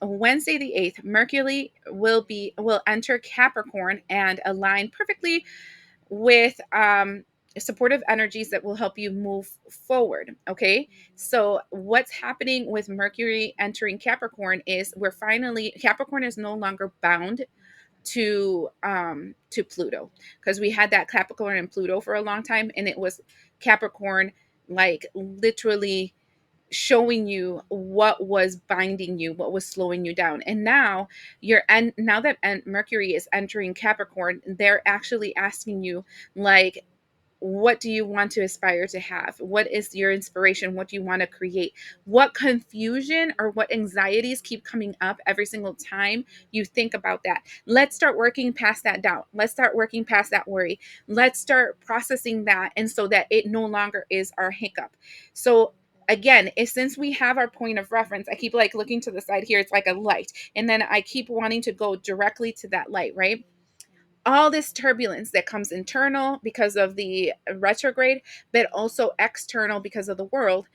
Wednesday the 8th, Mercury will enter Capricorn and align perfectly with supportive energies that will help you move forward. Okay, so what's happening with Mercury entering Capricorn is we're finally, Capricorn is no longer bound to Pluto, because we had that Capricorn and Pluto for a long time, and it was Capricorn like literally showing you what was binding you, what was slowing you down. And now now that Mercury is entering Capricorn, they're actually asking you, like, what do you want to aspire to have? What is your inspiration? What do you want to create? What confusion or what anxieties keep coming up every single time you think about that? Let's start working past that doubt. Let's start working past that worry. Let's start processing that, and so that it no longer is our hiccup. So again, since we have our point of reference, I keep like looking to the side here, it's like a light, and then I keep wanting to go directly to that light, right? All this turbulence that comes internal because of the retrograde, but also external because of the world,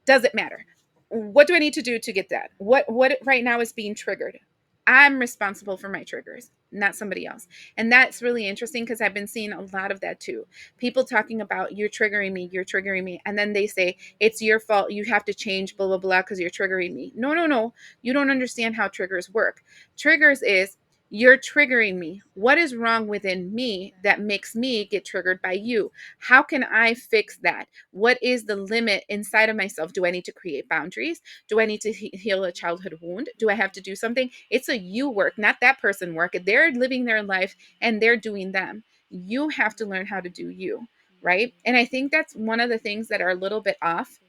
doesn't matter. What do I need to do to get that? What right now is being triggered? I'm responsible for my triggers, not somebody else. And that's really interesting because I've been seeing a lot of that too. People talking about, you're triggering me. And then they say, it's your fault. You have to change, blah, blah, blah, because you're triggering me. No, no, no. You don't understand how triggers work. Triggers is, you're triggering me. What is wrong within me that makes me get triggered by you? How can I fix that? What is the limit inside of myself? Do I need to create boundaries? Do I need to heal a childhood wound? Do I have to do something? It's a you work, not that person work. They're living their life and they're doing them. You have to learn how to do you, right? And I think that's one of the things that are a little bit off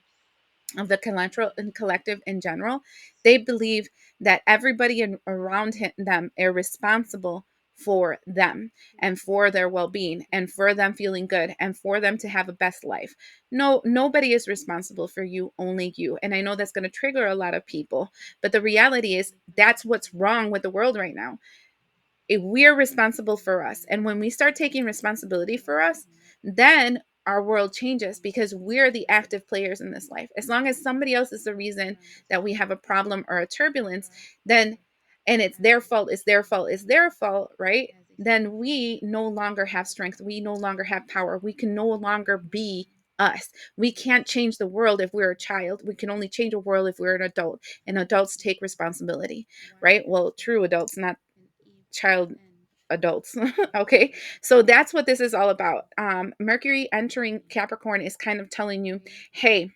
of the collective in general. They believe that everybody around them are responsible for them and for their well-being and for them feeling good and for them to have a best life. No, nobody is responsible for you, only you. And I know that's going to trigger a lot of people, but the reality is that's what's wrong with the world right now. If we're responsible for us, and when we start taking responsibility for us, then our world changes, because we're the active players in this life. As long as somebody else is the reason that we have a problem or a turbulence, then, and it's their fault, it's their fault, right? Then we no longer have strength, we no longer have power, we can no longer be us. We can't change the world if we're a child. We can only change a world if we're an adult, and adults take responsibility, right? Well, true adults, not child adults. Okay, so that's what this is all about. Mercury entering Capricorn is kind of telling you, hey,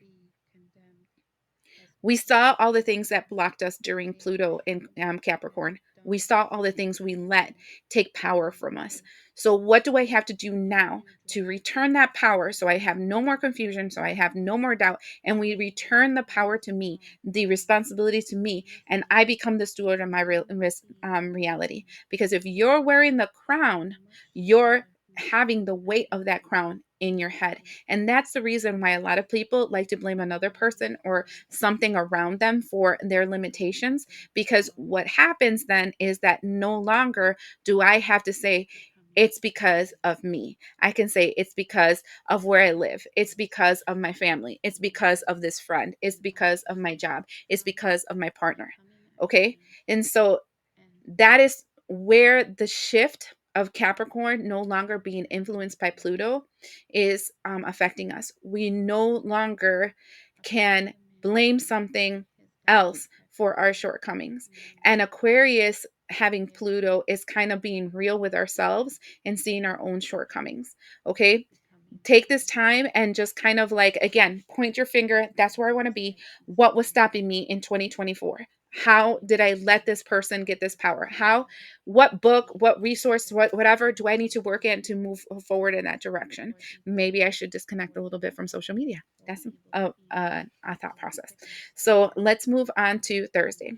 we saw all the things that blocked us during Pluto in Capricorn. We saw all the things we let take power from us. So, what do I have to do now to return that power, so I have no more confusion, so I have no more doubt, and we return the power to me, the responsibility to me, and I become the steward of my reality? Because if you're wearing the crown, you're having the weight of that crown in your head. And that's the reason why a lot of people like to blame another person or something around them for their limitations, because what happens then is that no longer do I have to say it's because of me. I can say it's because of where I live, it's because of my family, it's because of this friend, it's because of my job, it's because of my partner. Okay, and so that is where the shift of Capricorn no longer being influenced by Pluto is affecting us. We no longer can blame something else for our shortcomings. And Aquarius having Pluto is kind of being real with ourselves and seeing our own shortcomings. Okay, take this time and just kind of like, again, point your finger. That's where I want to be. What was stopping me in 2024? How did I let this person get this power? What book, what resource, whatever do I need to work in to move forward in that direction? Maybe I should disconnect a little bit from social media. That's a thought process. So let's move on to Thursday.